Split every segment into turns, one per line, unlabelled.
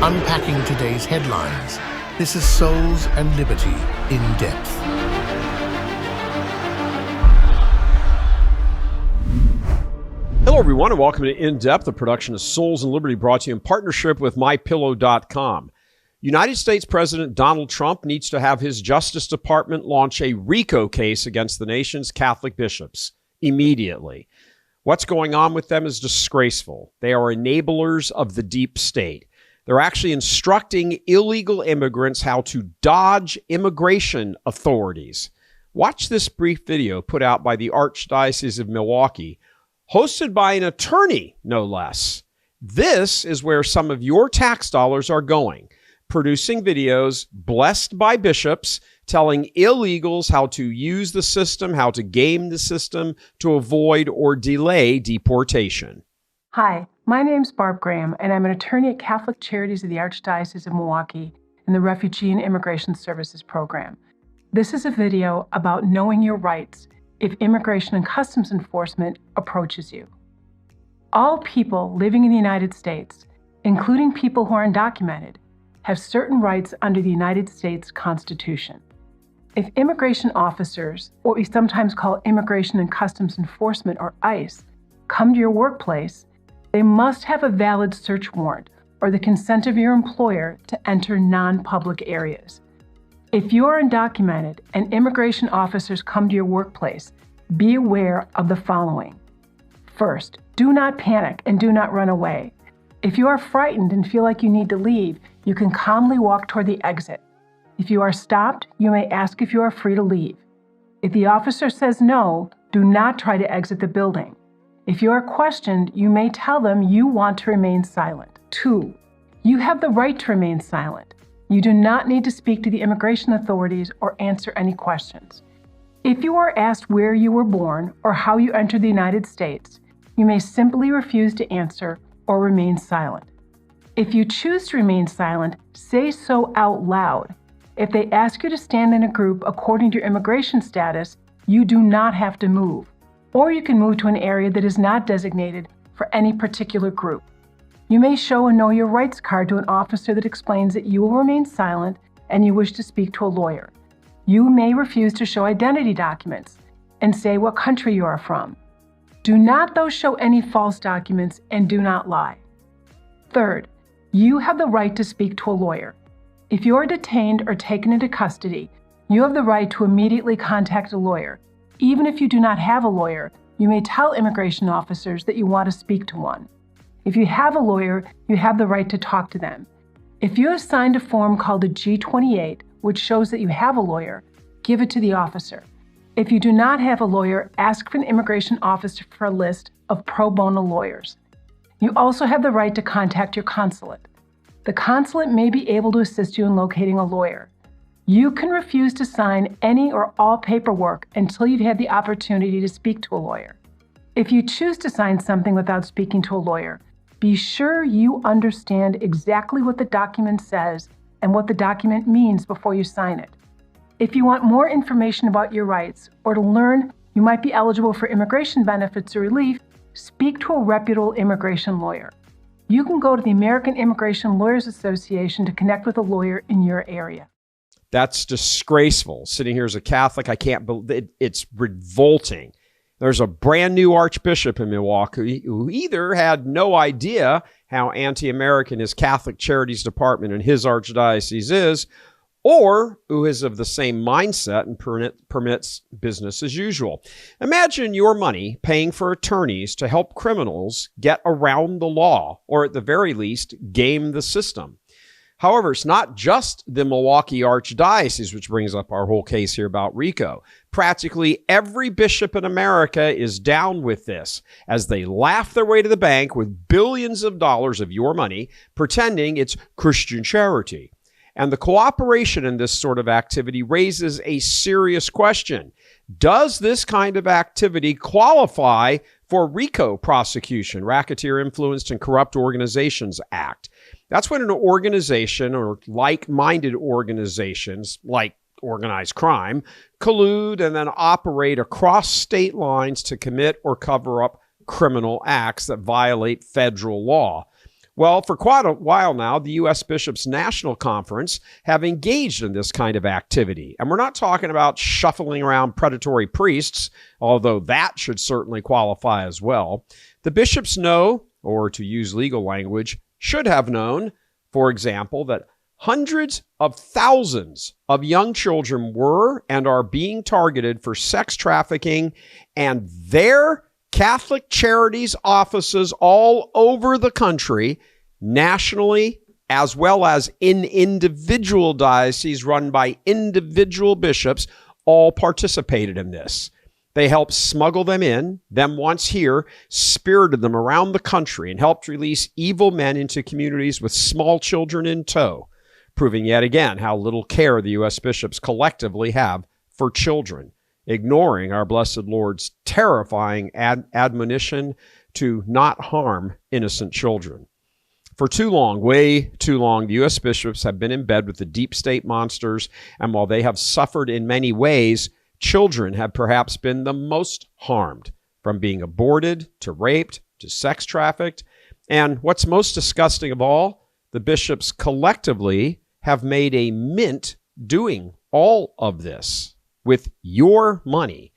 unpacking today's headlines. This is Souls and Liberty in Depth.
Hello, everyone, and welcome to In Depth, a production of Souls and Liberty brought to you in partnership with MyPillow.com. United States President Donald Trump needs to have his Justice Department launch a RICO case against the nation's Catholic bishops immediately. What's going on with them is disgraceful. They are enablers of the deep state. They're actually instructing illegal immigrants how to dodge immigration authorities. Watch this brief video put out by the Archdiocese of Milwaukee, hosted by an attorney, no less. This is where some of your tax dollars are going, producing videos blessed by bishops, telling illegals how to use the system, how to game the system to avoid or delay deportation.
Hi, my name's Barb Graham, and I'm an attorney at Catholic Charities of the Archdiocese of Milwaukee in the Refugee and Immigration Services Program. This is a video about knowing your rights if Immigration and Customs Enforcement approaches you. All people living in the United States, including people who are undocumented, have certain rights under the United States Constitution. If immigration officers, or what we sometimes call Immigration and Customs Enforcement or ICE, come to your workplace, they must have a valid search warrant or the consent of your employer to enter non-public areas. If you are undocumented and immigration officers come to your workplace, be aware of the following. First, do not panic and do not run away. If you are frightened and feel like you need to leave, you can calmly walk toward the exit. If you are stopped, you may ask if you are free to leave. If the officer says no, do not try to exit the building. If you are questioned, you may tell them you want to remain silent. 2. You have the right to remain silent. You do not need to speak to the immigration authorities or answer any questions. If you are asked where you were born or how you entered the United States, you may simply refuse to answer or remain silent. If you choose to remain silent, say so out loud. If they ask you to stand in a group according to your immigration status, you do not have to move, or you can move to an area that is not designated for any particular group. You may show a Know Your Rights card to an officer that explains that you will remain silent and you wish to speak to a lawyer. You may refuse to show identity documents and say what country you are from. Do not, though, show any false documents and do not lie. Third, you have the right to speak to a lawyer. If you are detained or taken into custody, you have the right to immediately contact a lawyer. Even if you do not have a lawyer, you may tell immigration officers that you want to speak to one. If you have a lawyer, you have the right to talk to them. If you have signed a form called a G-28, which shows that you have a lawyer, give it to the officer. If you do not have a lawyer, ask for an immigration officer for a list of pro bono lawyers. You also have the right to contact your consulate. The consulate may be able to assist you in locating a lawyer. You can refuse to sign any or all paperwork until you've had the opportunity to speak to a lawyer. If you choose to sign something without speaking to a lawyer, be sure you understand exactly what the document says and what the document means before you sign it. If you want more information about your rights or to learn you might be eligible for immigration benefits or relief, speak to a reputable immigration lawyer. You can go to the American Immigration Lawyers Association to connect with a lawyer in your area.
That's disgraceful. Sitting here as a Catholic, I can't believe it. It's revolting. There's a brand new archbishop in Milwaukee who either had no idea how anti-American his Catholic Charities Department in his archdiocese is, or who is of the same mindset and permits business as usual. Imagine your money paying for attorneys to help criminals get around the law, or at the very least, game the system. However, it's not just the Milwaukee Archdiocese, which brings up our whole case here about RICO. Practically every bishop in America is down with this, as they laugh their way to the bank with billions of dollars of your money, pretending it's Christian charity. And the cooperation in this sort of activity raises a serious question. Does this kind of activity qualify for RICO prosecution, Racketeer Influenced and Corrupt Organizations Act? That's when an organization or like-minded organizations, like organized crime, collude and then operate across state lines to commit or cover up criminal acts that violate federal law. Well, for quite a while now, the U.S. Bishops' National Conference have engaged in this kind of activity. And we're not talking about shuffling around predatory priests, although that should certainly qualify as well. The bishops know, or to use legal language, should have known, for example, that hundreds of thousands of young children were and are being targeted for sex trafficking, and their Catholic Charities offices all over the country, nationally, as well as in individual dioceses run by individual bishops, all participated in this. They helped smuggle them in, them once here, spirited them around the country, and helped release evil men into communities with small children in tow, proving yet again how little care the U.S. bishops collectively have for children, ignoring our blessed Lord's terrifying admonition to not harm innocent children. For too long, way too long, the U.S. bishops have been in bed with the deep state monsters, and while they have suffered in many ways, children have perhaps been the most harmed, from being aborted to raped to sex trafficked. And what's most disgusting of all, the bishops collectively have made a mint doing all of this with your money.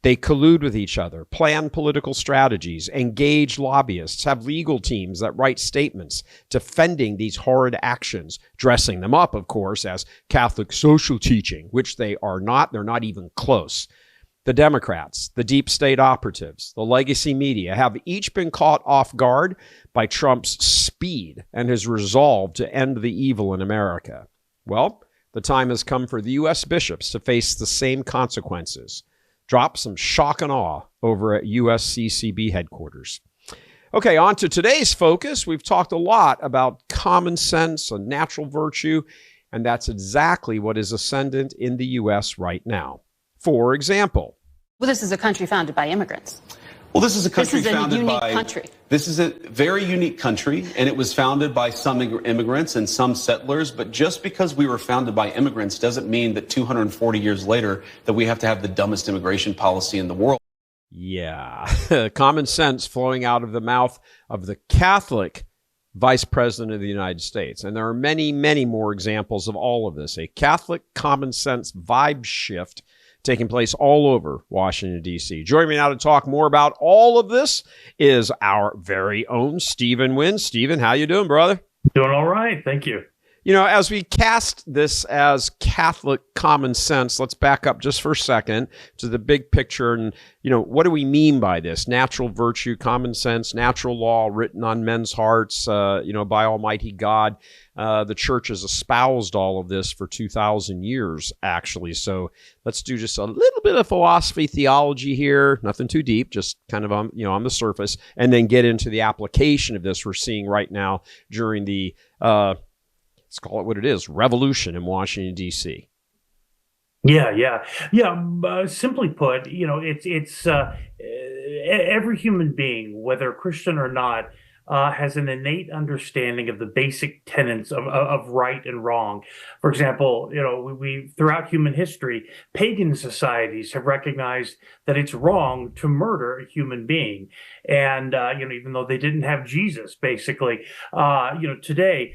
They collude with each other, plan political strategies, engage lobbyists, have legal teams that write statements defending these horrid actions, dressing them up, of course, as Catholic social teaching, which they are not. They're not even close. The Democrats, the deep state operatives, the legacy media have each been caught off guard by Trump's speed and his resolve to end the evil in America. Well, the time has come for the U.S. bishops to face the same consequences. Drop some shock and awe over at USCCB headquarters. Okay, on to today's focus. We've talked a lot about common sense and natural virtue, and that's exactly what is ascendant in the U.S. right now. For example,
well, this is a country founded by immigrants.
Well, this is a country founded by...
This is a unique country.
This is a very unique country, and it was founded by some immigrants and some settlers. But just because we were founded by immigrants doesn't mean that 240 years later that we have to have the dumbest immigration policy in the world.
Yeah, common sense flowing out of the mouth of the Catholic Vice President of the United States. And there are many, many more examples of all of this. A Catholic common sense vibe shift taking place all over Washington, D.C. Joining me now to talk more about all of this is our very own Stephen Wynn. Stephen, how you doing, brother?
Doing all right. Thank you.
You know, as we cast this as Catholic common sense, let's back up just for a second to the big picture. And, you know, what do we mean by this? Natural virtue, common sense, natural law written on men's hearts, by Almighty God. The church has espoused all of this for 2,000 years, actually. So let's do just a little bit of philosophy, theology here. Nothing too deep, just kind of on the surface, and then get into the application of this we're seeing right now during the let's call it what it is, revolution in Washington, D.C.
Yeah. Simply put, it's every human being, whether Christian or not, has an innate understanding of the basic tenets of right and wrong. For example, we throughout human history, pagan societies have recognized that it's wrong to murder a human being, and even though they didn't have Jesus, basically, today.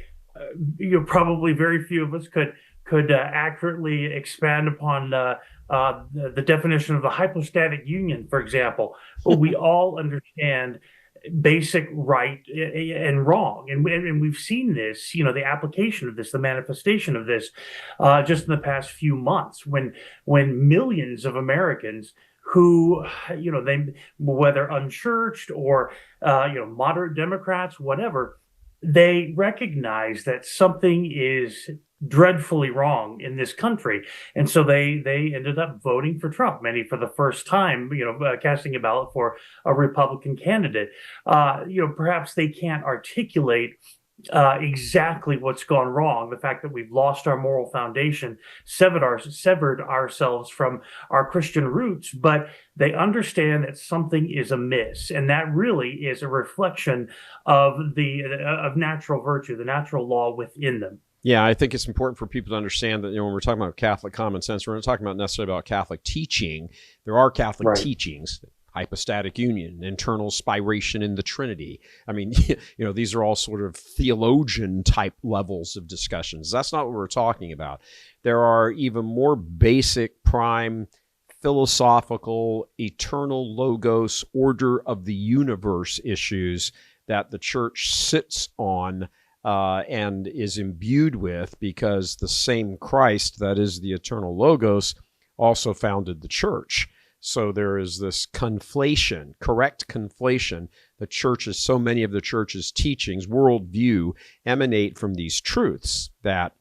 Probably very few of us could accurately expand upon the definition of the hypostatic union, for example. But we all understand basic right and wrong, and we've seen this, the application of this, the manifestation of this, just in the past few months, when millions of Americans who, they, whether unchurched or moderate Democrats, whatever, they recognize that something is dreadfully wrong in this country. And so they ended up voting for Trump, many for the first time, casting a ballot for a Republican candidate. Perhaps they can't articulate exactly what's gone wrong, the fact that we've lost our moral foundation, severed ourselves from our Christian roots, but they understand that something is amiss, and that really is a reflection of natural virtue, the natural law within them.
Yeah, I think it's important for people to understand that, when we're talking about Catholic common sense, we're not talking about necessarily about Catholic teaching. There are Catholic teachings, hypostatic union, internal spiration in the Trinity. I mean, these are all sort of theologian type levels of discussions. That's not what we're talking about. There are even more basic, prime, philosophical, eternal logos, order of the universe issues that the church sits on and is imbued with, because the same Christ that is the eternal logos also founded the church. So there is this conflation, correct conflation. So many of the church's teachings, worldview, emanate from these truths that,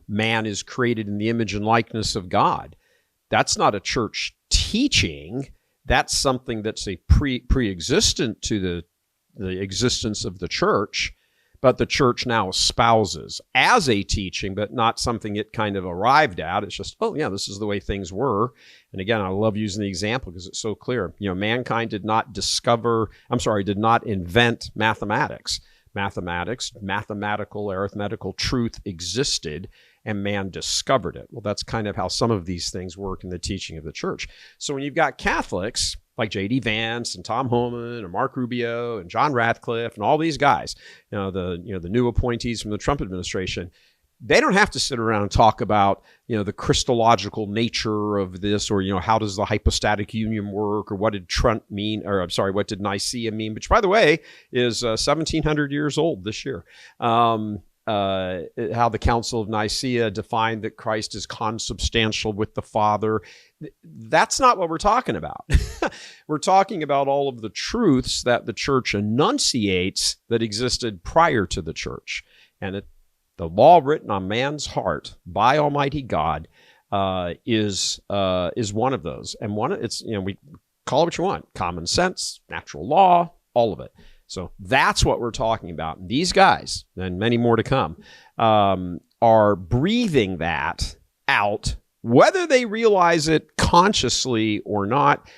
man is created in the image and likeness of God. That's not a church teaching. That's something that's a pre-existent to the existence of the church, but the church now espouses as a teaching, but not something it kind of arrived at. It's just, oh yeah, this is the way things were. And again, I love using the example because it's so clear. Mankind did not invent mathematics. Mathematical, arithmetical truth existed, and man discovered it. Well, that's kind of how some of these things work in the teaching of the church. So when you've got Catholics like J.D. Vance and Tom Homan and Mark Rubio and John Ratcliffe and all these guys, the new appointees from the Trump administration, they don't have to sit around and talk about, the Christological nature of this, or, how does the hypostatic union work, or what did Trent mean, or I'm sorry, what did Nicaea mean, which, by the way, is 1,700 years old this year. How the Council of Nicaea defined that Christ is consubstantial with the Father. That's not what we're talking about. We're talking about all of the truths that the church enunciates that existed prior to the church. And the law written on man's heart by Almighty God is one of those. And we call it what you want: common sense, natural law, all of it. So that's what we're talking about. And these guys, and many more to come, are breathing that out, whether they realize it consciously or not.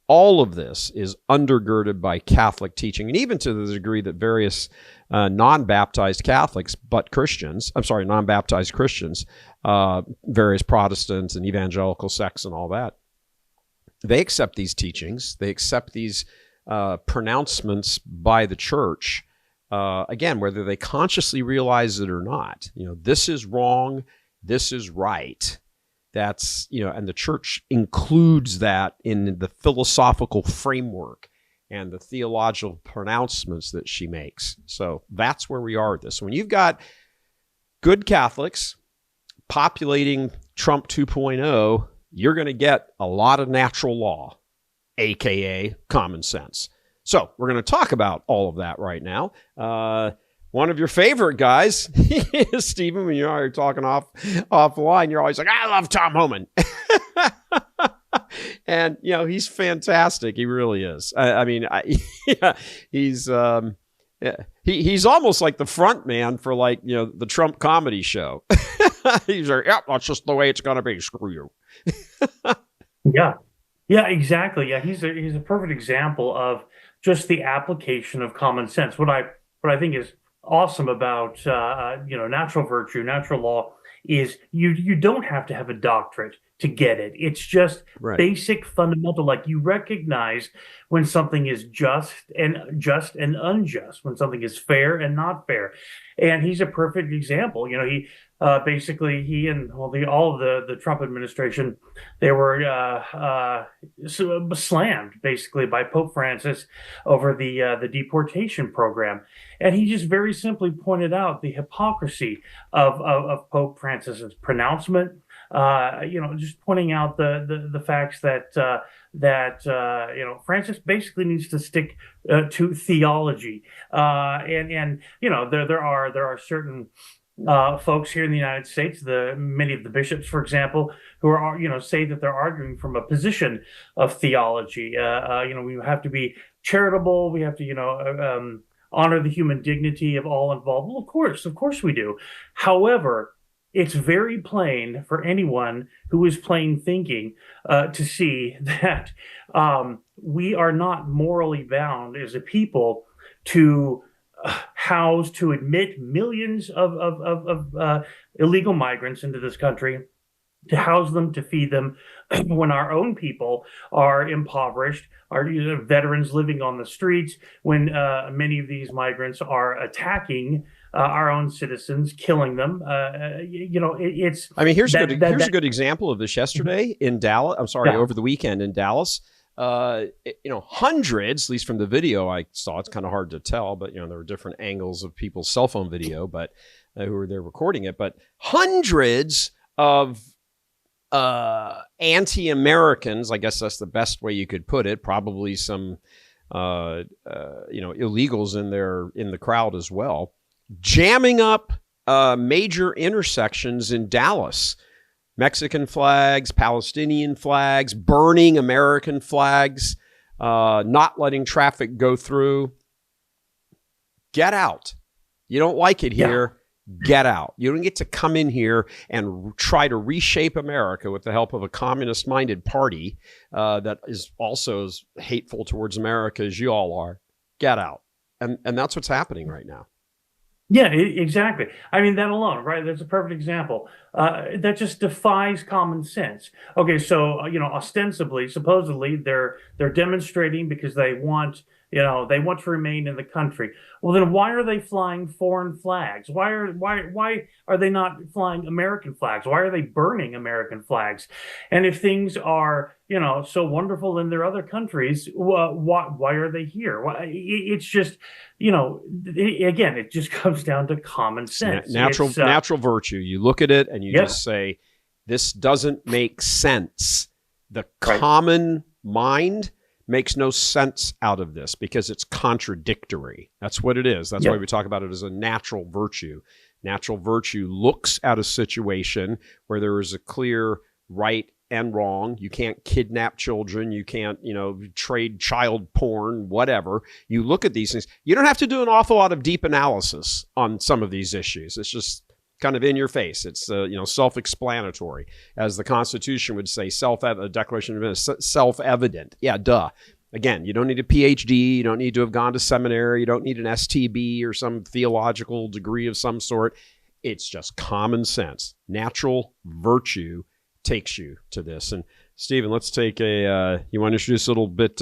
All of this is undergirded by Catholic teaching, and even to the degree that various non-baptized Catholics, non-baptized Christians, various Protestants and evangelical sects and all that, they accept these teachings. They accept these pronouncements by the church, again, whether they consciously realize it or not. This is wrong, this is right. That's, and the church includes that in the philosophical framework and the theological pronouncements that she makes. So that's where we are with this. When you've got good Catholics populating Trump 2.0, you're going to get a lot of natural law, aka common sense. So we're going to talk about all of that right now. One of your favorite guys is Stephen. When you're talking offline, you're always like, I love Tom Homan. And, he's fantastic. He really is. He's almost like the front man for the Trump comedy show. He's like, yeah, that's just the way it's going to be. Screw you.
Yeah. Yeah, exactly. Yeah, he's a perfect example of just the application of common sense. What I think is awesome about natural virtue, natural law, is you don't have to have a doctorate to get it. It's just basic, fundamental. Like, you recognize when something is just and unjust, when something is fair and not fair. And he's a perfect example. He and all of the Trump administration, they were slammed basically by Pope Francis over the deportation program, and he just very simply pointed out the hypocrisy of Pope Francis's pronouncement. Just pointing out the facts that Francis basically needs to stick to theology, and there are certain folks here in the United States, many of the bishops, for example, who are say that they're arguing from a position of theology. We have to be charitable. We have to honor the human dignity of all involved. Well, of course we do. However, it's very plain for anyone who is plain thinking to see that we are not morally bound as a people to admit millions of illegal migrants into this country, to house them, to feed them, when our own people are impoverished, our veterans living on the streets, when many of these migrants are attacking our own citizens, killing them. It's.
I mean, here's a good example of this yesterday in Dallas. I'm sorry, over the weekend in Dallas. Hundreds, at least from the video I saw, it's kind of hard to tell, but there were different angles of people's cell phone video, but who were there recording it. But hundreds of anti-Americans, I guess that's the best way you could put it. Probably some, illegals in the crowd as well, jamming up major intersections in Dallas. Mexican flags, Palestinian flags, burning American flags, not letting traffic go through. Get out. You don't like it here. Get out. You don't get to come in here and try to reshape America with the help of a communist-minded party that is also as hateful towards America as you all are. Get out. And that's what's happening right now.
Yeah, exactly. I mean, that alone, right? That's a perfect example. That just defies common sense. Okay, so ostensibly, supposedly, they're demonstrating because they want to remain in the country. Well, then why are they flying foreign flags? Why are they not flying American flags? Why are they burning American flags? And if things are so wonderful in their other countries, why are they here? It's just again, it just comes down to common sense.
Natural virtue. You look at it and you just say, this doesn't make sense. The common mind makes no sense out of this because it's contradictory. That's what it is. That's why we talk about it as a natural virtue. Natural virtue looks at a situation where there is a clear right and wrong. You can't kidnap children. You can't, trade child porn, whatever. You look at these things. You don't have to do an awful lot of deep analysis on some of these issues. It's just kind of in your face. It's self-explanatory, as the Constitution would say. Declaration of Independence, self-evident. Yeah, duh. Again, you don't need a PhD. You don't need to have gone to seminary. You don't need an STB or some theological degree of some sort. It's just common sense. Natural virtue takes you to this. And Stephen, let's take you want to introduce a little bit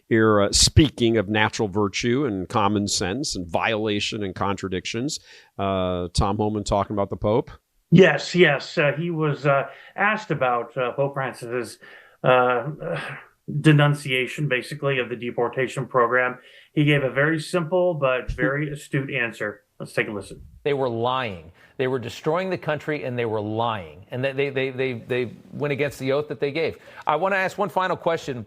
here, speaking of natural virtue and common sense and violation and contradictions. Tom Homan talking about the Pope.
Yes. He was asked about Pope Francis's denunciation, basically, of the deportation program. He gave a very simple but very astute answer. Let's take a listen.
They were lying. They were destroying the country, and they were lying. And they went against the oath that they gave. I want to ask one final question.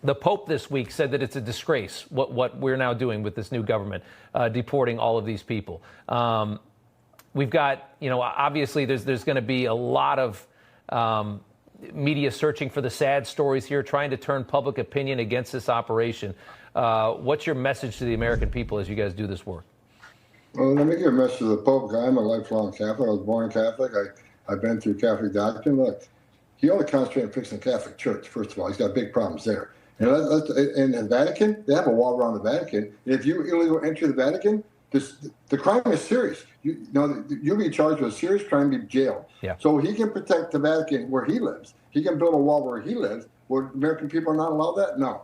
The Pope this week said that it's a disgrace what we're now doing with this new government, deporting all of these people. We've got, obviously there's going to be a lot of media searching for the sad stories here, trying to turn public opinion against this operation. What's your message to the American people as you guys do this work?
Well, let me give a message to the Pope guy. I'm a lifelong Catholic. I was born Catholic. I've been through Catholic doctrine. Look, he only concentrates on fixing the Catholic Church, first of all. He's got big problems there. And in the Vatican, they have a wall around the Vatican. And if you illegally enter the Vatican, the crime is serious. You'll be charged with a serious crime, be jailed.
Yeah.
So he can protect the Vatican where he lives. He can build a wall where he lives. Where American people are not allowed that? No.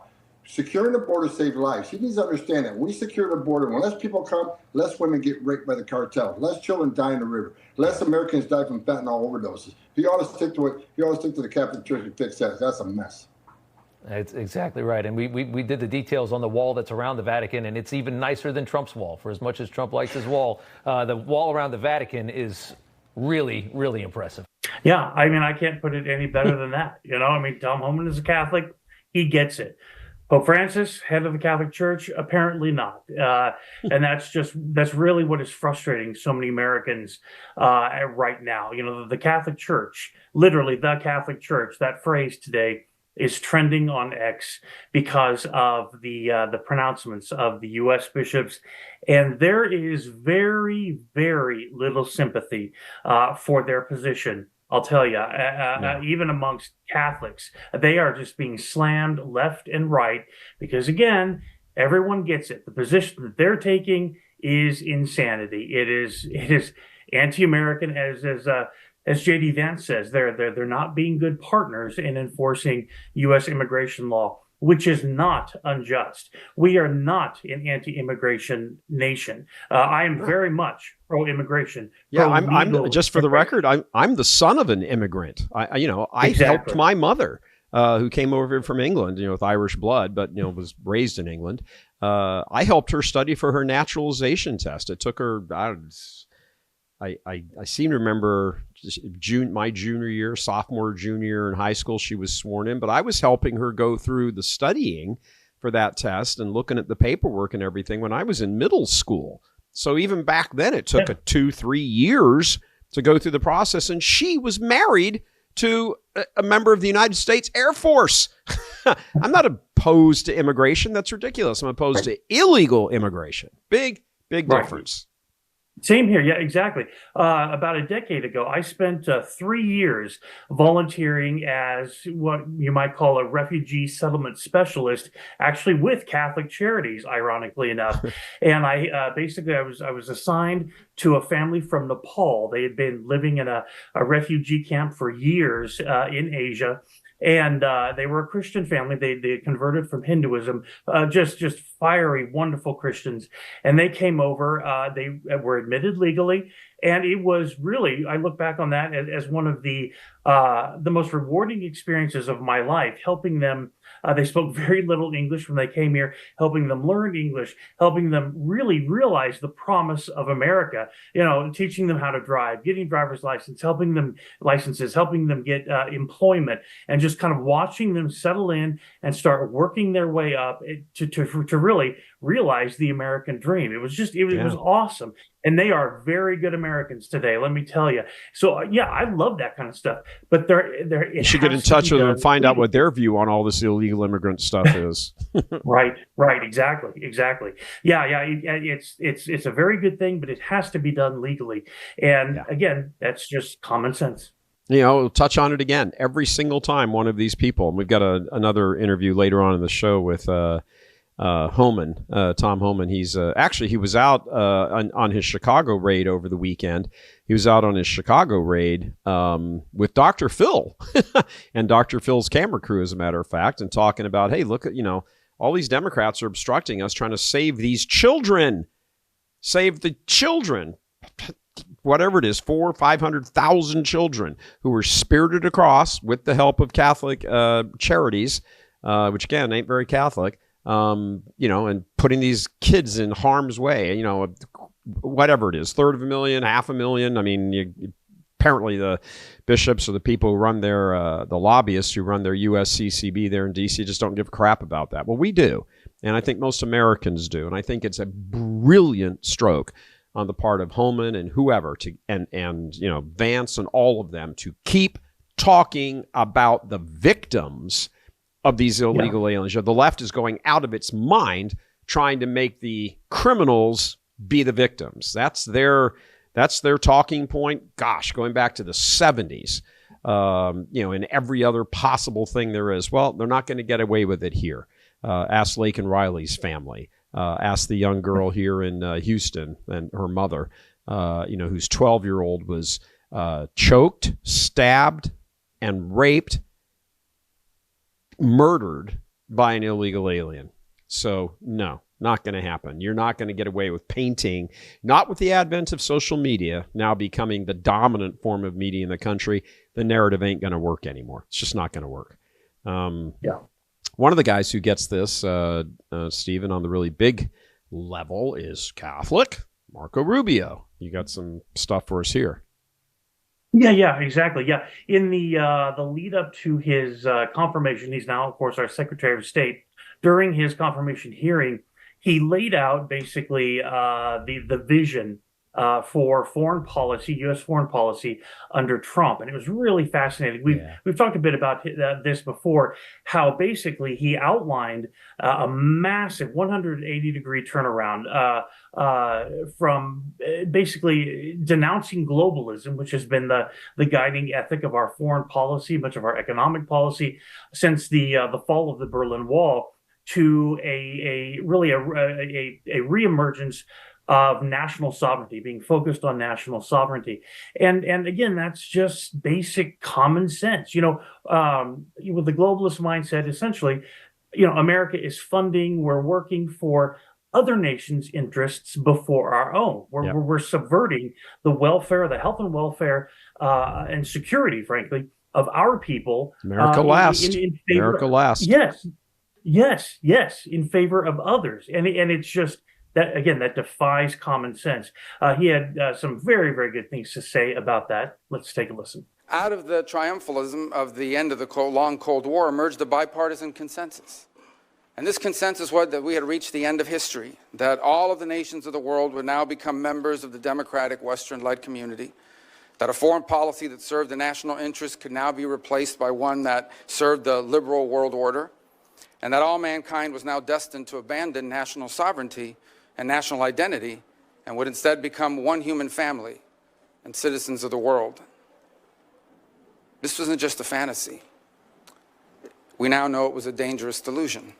Securing the border saves lives. He needs to understand that. When we secure the border, when less people come, less women get raped by the cartel, less children die in the river, less Americans die from fentanyl overdoses. He ought to stick to the Catholic Church and fix that. That's a mess.
That's exactly right. And we did the details on the wall that's around the Vatican, and it's even nicer than Trump's wall. For as much as Trump likes his wall, the wall around the Vatican is really, really impressive.
Yeah, I mean, I can't put it any better than that. Tom Homan is a Catholic. He gets it. Pope Francis, head of the Catholic Church, apparently not. And that's really what is frustrating so many Americans right now. The Catholic Church, literally the Catholic Church, that phrase today is trending on X because of the pronouncements of the U.S. bishops. And there is very, very little sympathy for their position. I'll tell you, even amongst Catholics, they are just being slammed left and right because, again, everyone gets it. The position that they're taking is insanity. It is anti-American, as as J.D. Vance says, they're not being good partners in enforcing U.S. immigration law, which is not unjust. We are not an anti-immigration nation. I am very much pro-immigration.
Yeah, I'm just for the record, I'm the son of an immigrant. I helped my mother, who came over from England, with Irish blood, but was raised in England. I helped her study for her naturalization test. It took her, I seem to remember my junior year, sophomore, junior year in high school, she was sworn in, but I was helping her go through the studying for that test and looking at the paperwork and everything when I was in middle school. So even back then, it took 2-3 years to go through the process. And she was married to a member of the United States Air Force. I'm not opposed to immigration. That's ridiculous. I'm opposed to illegal immigration. Big difference.
Same here. Yeah, exactly. About a decade ago, I spent 3 years volunteering as what you might call a refugee settlement specialist, actually with Catholic Charities, ironically enough. And I was assigned to a family from Nepal. They had been living in a refugee camp for years in Asia. And they were a Christian family. They converted from Hinduism, just fiery, wonderful Christians. And they came over. They were admitted legally. And it was really, I look back on that as one of the most rewarding experiences of my life, helping them. They spoke very little English when they came here, helping them learn English, helping them really realize the promise of America, teaching them how to drive, getting driver's licenses, helping them get employment, and just kind of watching them settle in and start working their way up to really realize the American dream. It was awesome. And they are very good Americans today, let me tell you. So, yeah, I love that kind of stuff. But
you should get in touch with them and find out what their view on all this illegal immigrant stuff is.
Right, exactly. Yeah, it's a very good thing, but it has to be done legally. And again, that's just common sense.
We'll touch on it again every single time one of these people. And we've got another interview later on in the show with Homan, Tom Homan. He was out on his Chicago raid over the weekend. He was out on his Chicago raid with Dr. Phil and Dr. Phil's camera crew, as a matter of fact, and talking about, hey, look at, all these Democrats are obstructing us, trying to save these children. Save the children. Whatever it is, 400,000 or 500,000 children who were spirited across with the help of Catholic charities, which again ain't very Catholic. And putting these kids in harm's way, whatever it is, 350,000, 500,000. I mean, apparently the bishops or the people who run their, the lobbyists who run their USCCB there in D.C. just don't give a crap about that. Well, we do. And I think most Americans do. And I think it's a brilliant stroke on the part of Homan and whoever and Vance and all of them to keep talking about the victims of these illegal aliens. The left is going out of its mind trying to make the criminals be the victims. That's their talking point. Gosh, going back to the 70s, and every other possible thing there is. Well, they're not going to get away with it here. Ask Laken Riley's family. Ask the young girl here in Houston and her mother, whose 12-year-old was choked, stabbed, and raped, murdered by an illegal alien. So no, not going to happen. You're not going to get away with painting, not with the advent of social media now becoming the dominant form of media in the country. The narrative ain't going to work anymore. It's just not going to work. One of the guys who gets this, Stephen, on the really big level is Catholic, Marco Rubio. You got some stuff for us here.
Yeah, exactly. Yeah, in the lead up to his confirmation, he's now, of course, our Secretary of State. During his confirmation hearing, he laid out basically the vision for foreign policy, U.S. foreign policy under Trump, and it was really fascinating. We've talked a bit about this before. How basically he outlined a massive 180-degree turnaround from basically denouncing globalism, which has been the guiding ethic of our foreign policy, much of our economic policy since the fall of the Berlin Wall, to a reemergence of national sovereignty, being focused on national sovereignty. And again, that's just basic common sense. With the globalist mindset, essentially, America is funding, we're working for other nations' interests before our own. We're subverting the welfare, the health and welfare, and security, frankly, of our people.
America last.
In favor,
America last.
Yes, in favor of others. And it's just that, again, that defies common sense. He had some very, very good things to say about that. Let's take a listen.
Out of the triumphalism of the end of the long Cold War emerged a bipartisan consensus. And this consensus was that we had reached the end of history, that all of the nations of the world would now become members of the democratic Western-led community, that a foreign policy that served the national interest could now be replaced by one that served the liberal world order, and that all mankind was now destined to abandon national sovereignty and national identity and would instead become one human family and citizens of the world. This wasn't just a fantasy. We now know it was a dangerous delusion.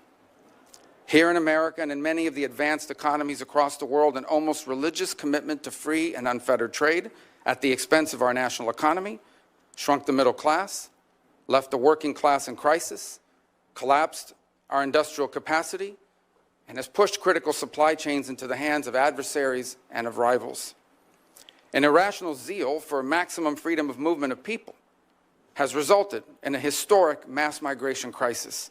Here in America and in many of the advanced economies across the world, an almost religious commitment to free and unfettered trade at the expense of our national economy shrunk the middle class, left the working class in crisis, collapsed our industrial capacity, and has pushed critical supply chains into the hands of adversaries and of rivals. An irrational zeal for maximum freedom of movement of people has resulted in a historic mass migration crisis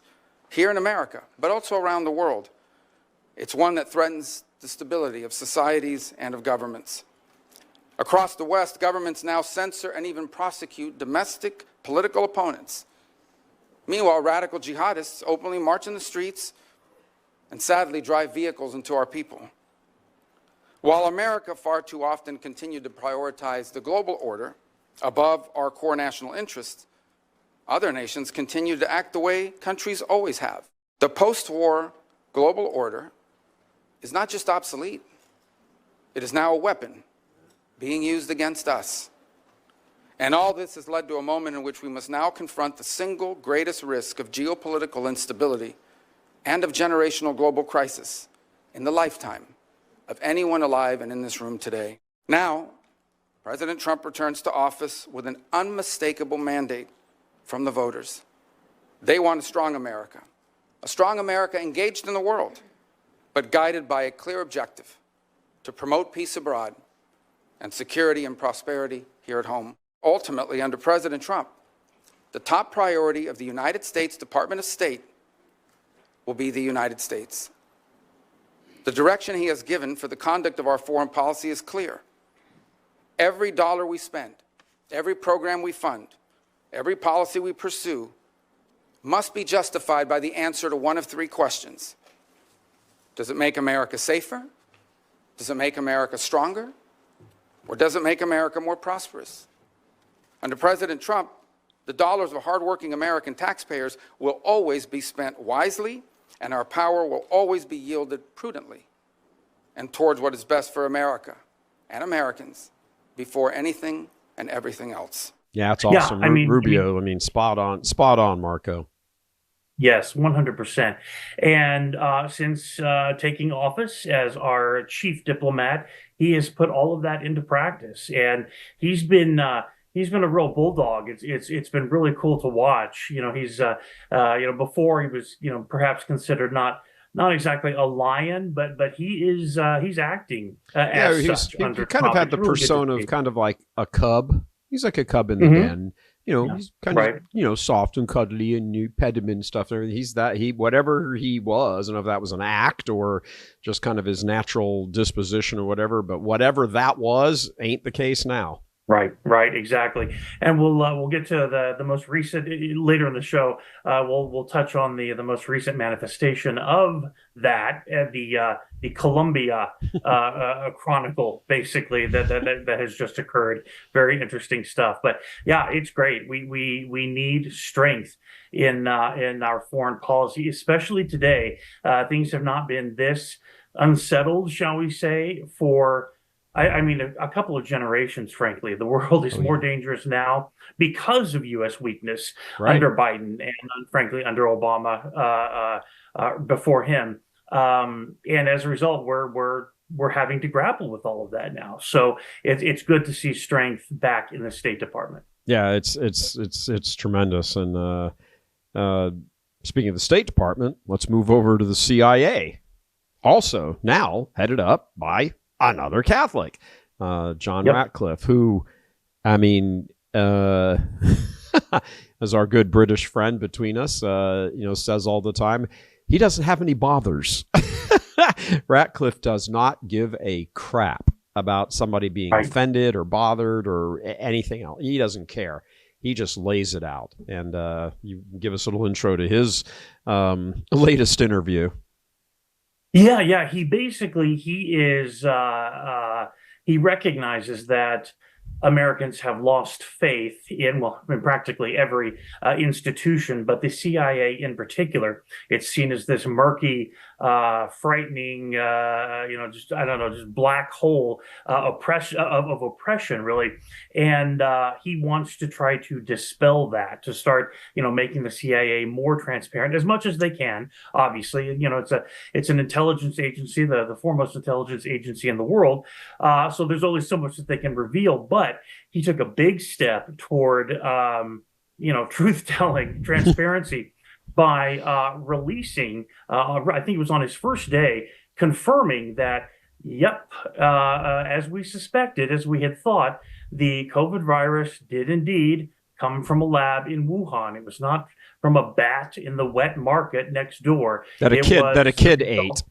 here in America, but also around the world. It's one that threatens the stability of societies and of governments. Across the West, governments now censor and even prosecute domestic political opponents. Meanwhile, radical jihadists openly march in the streets and sadly drive vehicles into our people. While America far too often continued to prioritize the global order above our core national interests, other nations continue to act the way countries always have. The post-war global order is not just obsolete, it is now a weapon being used against us. And all this has led to a moment in which we must now confront the single greatest risk of geopolitical instability and of generational global crisis in the lifetime of anyone alive and in this room today. Now, President Trump returns to office with an unmistakable mandate from the voters. They want a strong America engaged in the world, but guided by a clear objective to promote peace abroad and security and prosperity here at home. Ultimately, under President Trump, the top priority of the United States Department of State will be the United States. The direction he has given for the conduct of our foreign policy is clear. Every dollar we spend, every program we fund, every policy we pursue must be justified by the answer to one of three questions. Does it make America safer? Does it make America stronger? Or does it make America more prosperous? Under President Trump, the dollars of hardworking American taxpayers will always be spent wisely, and our power will always be yielded prudently and towards what is best for America and Americans before anything and everything else.
Yeah, it's awesome.
Yeah,
Rubio, spot on, Marco.
Yes, 100%. And since taking office as our chief diplomat, he has put all of that into practice, and he's been a real bulldog. It's been really cool to watch. He's before he was perhaps considered not exactly a lion, but he's acting as such.
He
under
kind
Trump.
of had the
It's really good
persona
to
of
see.
kind of like a cub. He's like a cub in the den. He's kind of soft and cuddly and you pet him and stuff and everything. Whatever he was, I don't know if that was an act or just kind of his natural disposition or whatever, but whatever that was ain't the case now.
Right, exactly. And we'll get to the most recent later in the show. We'll touch on the most recent manifestation of that, the Columbia Chronicle, basically that has just occurred. Very interesting stuff. But yeah, it's great. We need strength in our foreign policy, especially today. Things have not been this unsettled, shall we say, for a couple of generations, frankly. The world is more dangerous now because of U.S. weakness under Biden and, frankly, under Obama before him. And as a result, we're we're having to grapple with all of that now. So it's good to see strength back in the State Department.
Yeah, it's tremendous. And speaking of the State Department, let's move over to the CIA. Also now headed up by another Catholic, John Ratcliffe, who, I mean, as our good British friend between us, says all the time, he doesn't have any bothers. Ratcliffe does not give a crap about somebody being offended or bothered or anything else. He doesn't care. He just lays it out. And you give us a little intro to his latest interview.
Yeah. He recognizes that Americans have lost faith in, practically every institution, but the CIA in particular. It's seen as this murky, frightening, just black hole of oppression, really. And he wants to try to dispel that, to start, making the CIA more transparent as much as they can. Obviously, it's an intelligence agency, the foremost intelligence agency in the world. So there's only so much that they can reveal, but he took a big step toward, truth-telling, transparency by releasing, I think it was on his first day, confirming that, as we suspected, as we had thought, the COVID virus did indeed come from a lab in Wuhan. It was not from a bat in the wet market next door.
That a kid ate.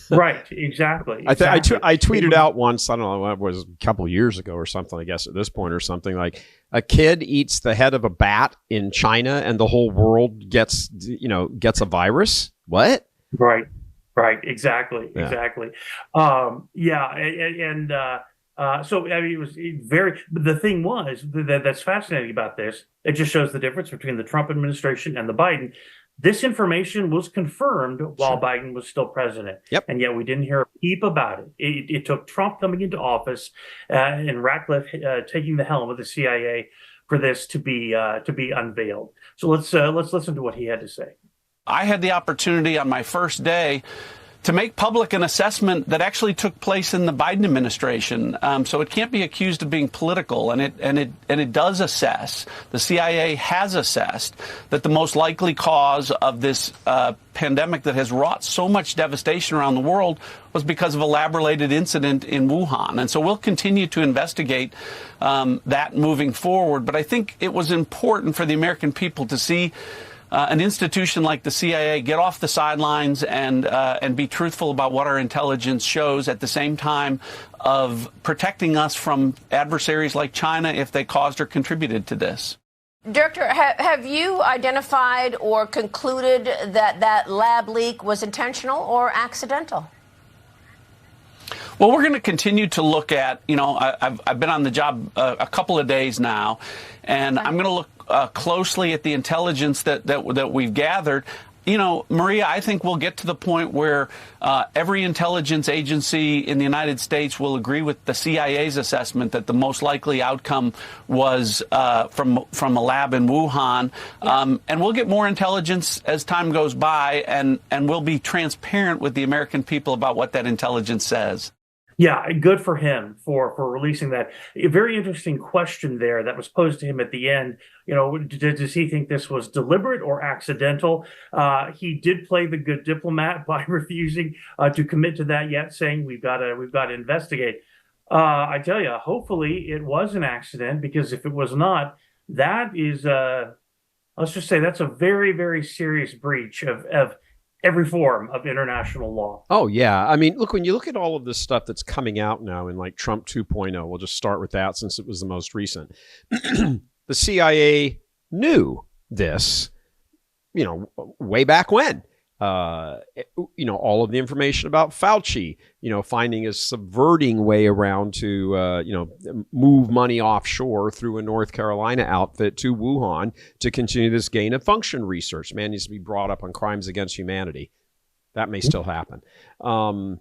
Right, exactly.
I tweeted out once, I don't know, it was a couple of years ago or something, I guess at this point, or something like, a kid eats the head of a bat in China and the whole world gets a virus. What?
Right. Exactly.
Yeah.
Exactly. So I mean, it was very. The thing was that's fascinating about this. It just shows the difference between the Trump administration and the Biden. This information was confirmed while Biden was still president.
Yep.
And yet we didn't hear a peep about it. It took Trump coming into office and Ratcliffe taking the helm of the CIA for this to be unveiled. So let's listen to what he had to say.
I had the opportunity on my first day to make public an assessment that actually took place in the Biden administration. So it can't be accused of being political, and it does assess. The CIA has assessed that the most likely cause of this pandemic that has wrought so much devastation around the world was because of a lab-related incident in Wuhan. And so we'll continue to investigate that moving forward. But I think it was important for the American people to see an institution like the CIA get off the sidelines and be truthful about what our intelligence shows, at the same time of protecting us from adversaries like China if they caused or contributed to this.
Director, have you identified or concluded that lab leak was intentional or accidental?
Well, we're going to continue to look at, I've been on the job a couple of days now, and I'm going to look closely at the intelligence that we've gathered. Maria, I think we'll get to the point where every intelligence agency in the United States will agree with the CIA's assessment that the most likely outcome was from a lab in Wuhan. And we'll get more intelligence as time goes by, and we'll be transparent with the American people about what that intelligence says.
Yeah, good for him for releasing that. A very interesting question there that was posed to him at the end. Does he think this was deliberate or accidental? He did play the good diplomat by refusing to commit to that yet, saying we've got to investigate. I tell you, hopefully it was an accident, because if it was not, that is let's just say that's a very, very serious breach of every form of international law.
Oh, yeah. I mean, look, when you look at all of this stuff that's coming out now in like Trump 2.0, we'll just start with that since it was the most recent. The CIA knew this, way back when. All of the information about Fauci, finding a subverting way around to, move money offshore through a North Carolina outfit to Wuhan to continue this gain of function research. Man needs to be brought up on crimes against humanity. That may still happen. The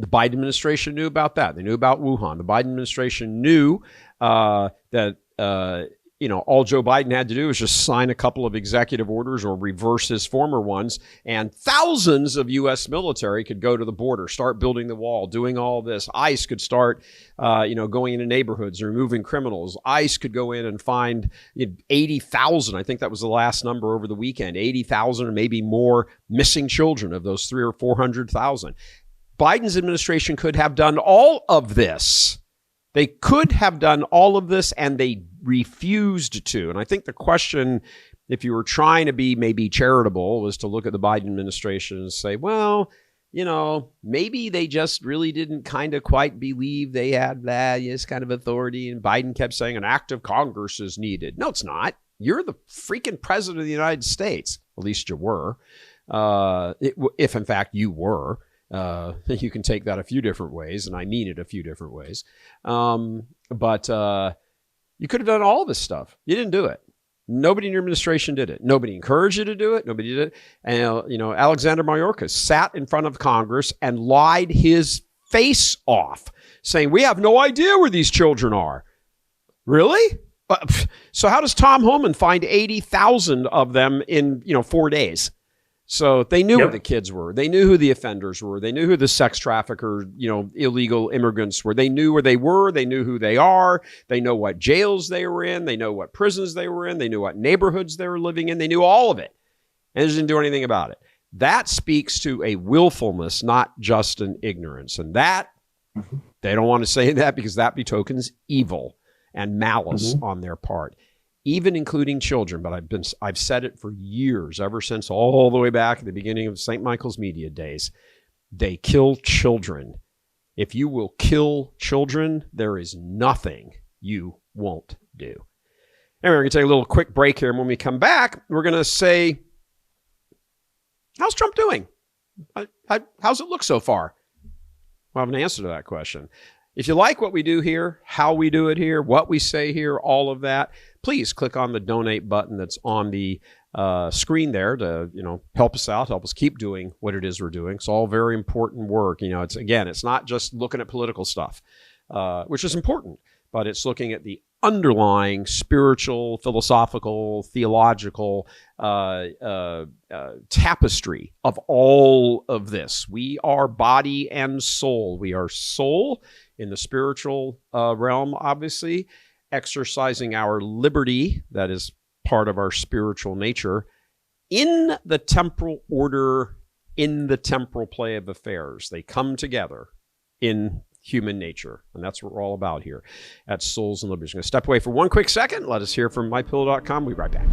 Biden administration knew about that. They knew about Wuhan. The Biden administration knew that all Joe Biden had to do was just sign a couple of executive orders or reverse his former ones, and thousands of U.S. military could go to the border, start building the wall, doing all this. ICE could start, going into neighborhoods, removing criminals. ICE could go in and find 80,000. I think that was the last number over the weekend, 80,000 or maybe more missing children of those 300,000 or 400,000. Biden's administration could have done all of this. They could have done all of this, and they refused to. And I think the question, if you were trying to be maybe charitable, was to look at the Biden administration and say, well, maybe they just really didn't kind of quite believe they had that kind of authority. And Biden kept saying an act of Congress is needed. No, it's not. You're the freaking president of the United States. At least you were. If in fact you were. You can take that a few different ways, and I mean it a few different ways. But you could have done all this stuff. You didn't do it. Nobody in your administration did it. Nobody encouraged you to do it. Nobody did it. And, Alexander Mayorkas sat in front of Congress and lied his face off, saying, we have no idea where these children are. Really? So how does Tom Homan find 80,000 of them in, 4 days? So they knew where the kids were. They knew who the offenders were. They knew who the sex trafficker, illegal immigrants were. They knew where they were. They knew who they are. They know what jails they were in. They know what prisons they were in. They knew what neighborhoods they were living in. They knew all of it. And they didn't do anything about it. That speaks to a willfulness, not just an ignorance. And that, they don't want to say that because that betokens evil and malice on their part. Even including children, but I've said it for years, ever since all the way back at the beginning of St. Michael's media days. They kill children. If you will kill children, there is nothing you won't do. Anyway, we're going to take a little quick break here, and when we come back, we're going to say, how's Trump doing? How's it look so far? We'll have an answer to that question. If you like what we do here, how we do it here, what we say here, all of that, please click on the donate button that's on the screen there to, help us out, help us keep doing what it is we're doing. It's all very important work. It's not just looking at political stuff, which is important, but it's looking at the underlying spiritual, philosophical, theological tapestry of all of this. We are body and soul. We are soul in the spiritual realm, obviously, exercising our liberty, that is part of our spiritual nature, in the temporal order, in the temporal play of affairs. They come together in human nature, and that's what we're all about here at Souls and Liberties. I'm going to step away for one quick second. Let us hear from MyPillow.com. We'll be right back.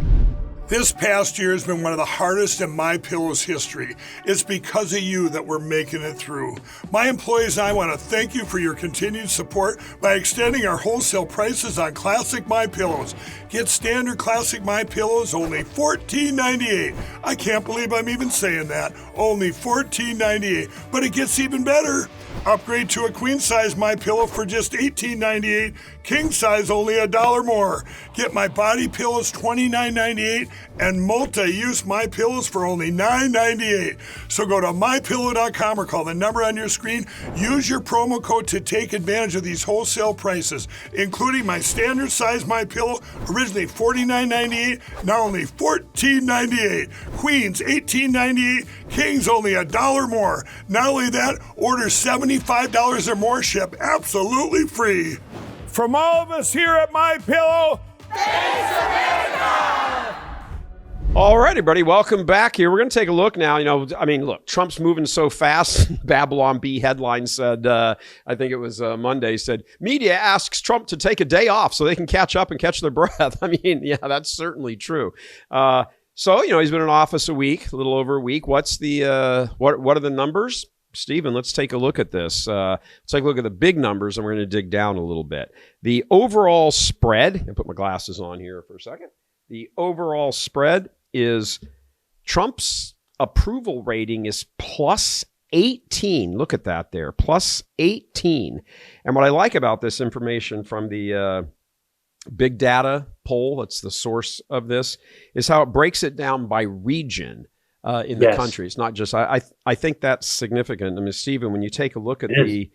This past year has been one of the hardest in MyPillow's history. It's because of you that we're making it through. My employees and I want to thank you for your continued support by extending our wholesale prices on classic MyPillows. Get standard classic MyPillows only $14.98. I can't believe I'm even saying that. Only $14.98. But it gets even better. Upgrade to a queen size MyPillow for just $18.98. King size only $1 more. Get my body pillows $29.98 and multi-use MyPillows for only $9.98. So go to MyPillow.com or call the number on your screen. Use your promo code to take advantage of these wholesale prices, including my standard size MyPillow, originally $49.98, now only $14.98. Queens $18.98, Kings only $1 more. Not only that, order $75 or more, ship absolutely free. From all of us here at MyPillow, thanks America!
All right, everybody, welcome back here. We're going to take a look now. Look, Trump's moving so fast. Babylon Bee headline said, I think it was Monday, said, media asks Trump to take a day off so they can catch up and catch their breath. That's certainly true. So, he's been in office a week, a little over a week. What's the, what are the numbers? Stephen, let's take a look at this. Let's take a look at the big numbers, and we're going to dig down a little bit. The overall spread, I'll put my glasses on here for a second. The overall spread is Trump's approval rating is plus 18. Look at that there, plus 18. And what I like about this information from the big data poll, that's the source of this, is how it breaks it down by region. In the country. It's not just, I think that's significant. Stephen, when you take a look at the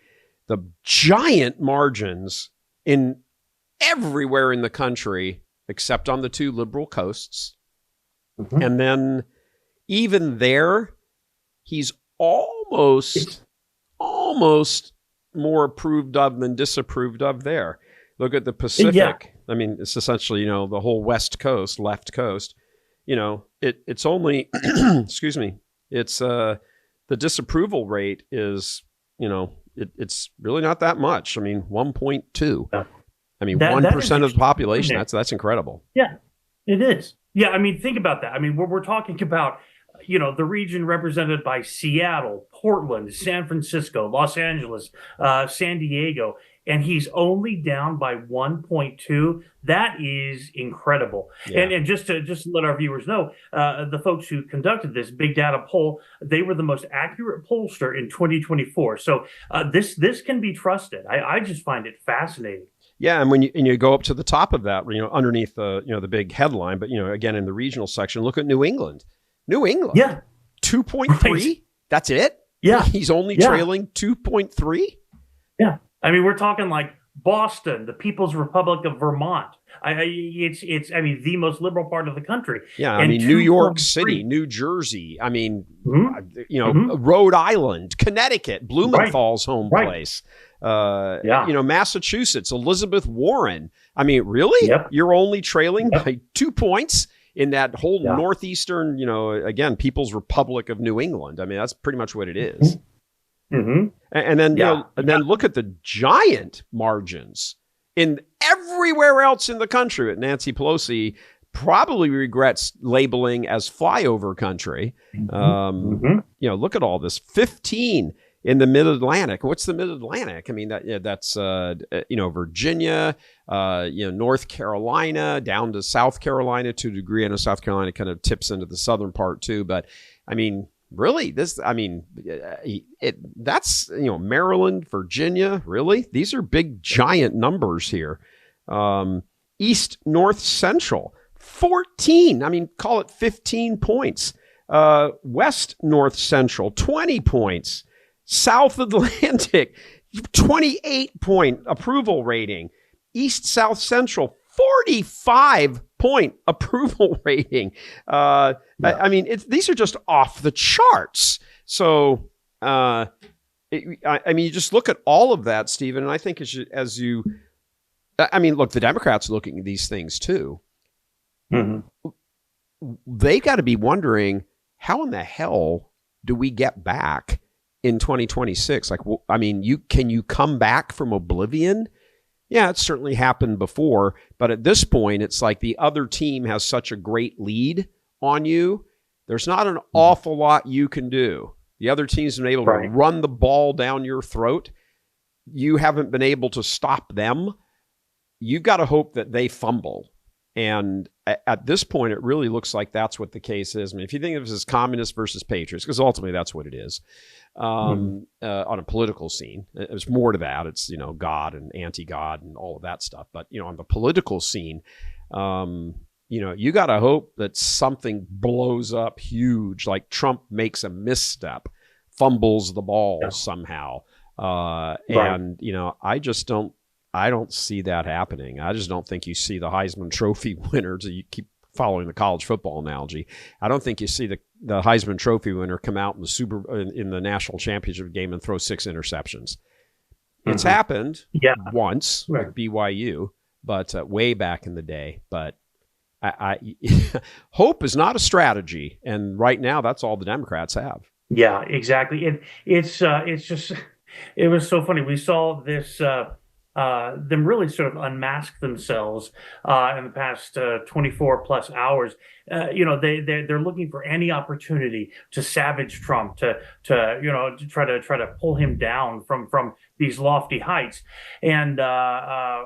giant margins in everywhere in the country, except on the two liberal coasts. And then even there, he's almost more approved of than disapproved of there. Look at the Pacific. Yeah. I mean, it's essentially, the whole West Coast, left coast. It's only, excuse me, it's the disapproval rate is, it's really not that much. I mean, 1.2. I mean, 1% of the population. That's incredible.
Yeah, it is. Yeah, I mean, think about that. I mean, we're talking about, the region represented by Seattle, Portland, San Francisco, Los Angeles, San Diego, and he's only down by 1.2. That is incredible. Yeah. And just to let our viewers know, the folks who conducted this big data poll, they were the most accurate pollster in 2024. So this can be trusted. I just find it fascinating.
Yeah, and when you go up to the top of that, underneath the big headline, but again in the regional section, look at New England. Yeah, 2.3. Right. That's it.
Yeah,
he's only trailing 2.3.
Yeah, I mean we're talking like Boston, the People's Republic of Vermont. It's the most liberal part of the country.
Yeah, I mean New York City, New Jersey. I mean, Rhode Island, Connecticut, Blumenthal's home place. Massachusetts, Elizabeth Warren. I mean, really? Yep. You're only trailing by 2 points in that whole northeastern, again, People's Republic of New England. I mean, that's pretty much what it is. And then, then look at the giant margins in everywhere else in the country that Nancy Pelosi probably regrets labeling as flyover country. Look at all this. 15 in the Mid-Atlantic. What's the Mid-Atlantic? I mean, that's Virginia, North Carolina, down to South Carolina to a degree. I know South Carolina kind of tips into the southern part too. But I mean, really, that's Maryland, Virginia. Really, these are big, giant numbers here. East, North, Central, 14. I mean, call it 15 points. West, North, Central, 20 points. South Atlantic, 28-point approval rating. East, South, Central, 45-point approval rating. I mean, these are just off the charts. So, you just look at all of that, Stephen, and I think look, the Democrats are looking at these things too. They got to be wondering, how in the hell do we get back in 2026? Like, can you come back from oblivion? Yeah, it's certainly happened before, but at this point, it's like the other team has such a great lead on you. There's not an awful lot you can do. The other team's been able to run the ball down your throat. You haven't been able to stop them. You've got to hope that they fumble. And at this point, it really looks like that's what the case is. I mean, if you think of this as communists versus patriots, because ultimately that's what it is, on a political scene. There's more to that. It's, God and anti-God and all of that stuff. But, on the political scene, you got to hope that something blows up huge, like Trump makes a misstep, fumbles the ball somehow. And, I don't see that happening. I just don't think you see the Heisman Trophy winners. You keep following the college football analogy. I don't think you see the Heisman Trophy winner come out in the national championship game and throw 6 interceptions. It's happened once with BYU, but way back in the day. But I hope is not a strategy, and right now that's all the Democrats have.
Yeah, exactly. And it's just, it was so funny. We saw this. Them really sort of unmask themselves in the past 24 plus hours. They're looking for any opportunity to savage Trump, to try to pull him down from these lofty heights. And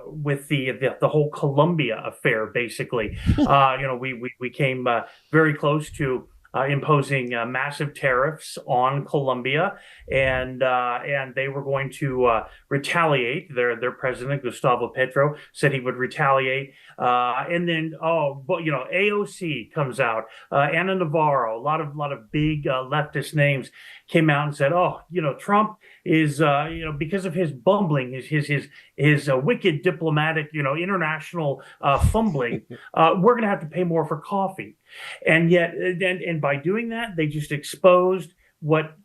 with the whole Colombia affair, basically, we came very close to imposing massive tariffs on Colombia, and they were going to retaliate. Their president, Gustavo Petro, said he would retaliate. And then AOC comes out, Ana Navarro, a lot of big leftist names came out and said, "Oh, Trump is, because of his bumbling, his wicked diplomatic, international fumbling, we're going to have to pay more for coffee." And yet, and by doing that, they just exposed what